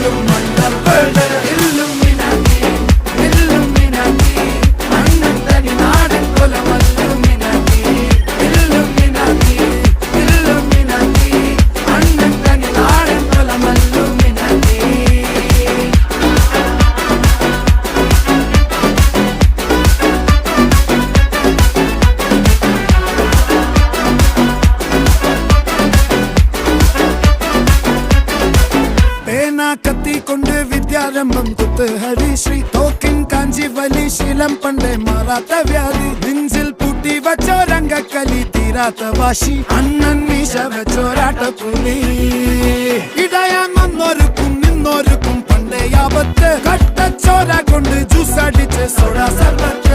പോലും മണ്ടപ്പേട് Illuminati Illuminati അണ്ണൻ തനി നാടൻ കൊലമല്ലുമിനാറ്റി ഇല്ലുമിനാറ്റി ഇല്ലുമിനാറ്റി അണ്ണൻ തനി നാടൻ കൊലമല്ലുമിനാറ്റി. കത്തി കൊണ്ട് വിദ്യാരംഭം കുത്ത് ഹരിശ്രീ തോക്കിൻ കാഞ്ചി വലി ശീലം പണ്ടേ മാറാത്ത വ്യാധി നെഞ്ചിൽ പൂട്ടി വച്ചോരംഗക്കലി തീരാത്ത വാശി അണ്ണൻ മീശ വെച്ചോരാട്ട പുലി ഇടയാൻ വന്നോർക്കും നിന്നോർക്കും പണ്ടേ ആപത്ത് കട്ടച്ചോര കൊണ്ട് ജ്യൂസ് അടിച്ച് സോഡ സർബത്ത്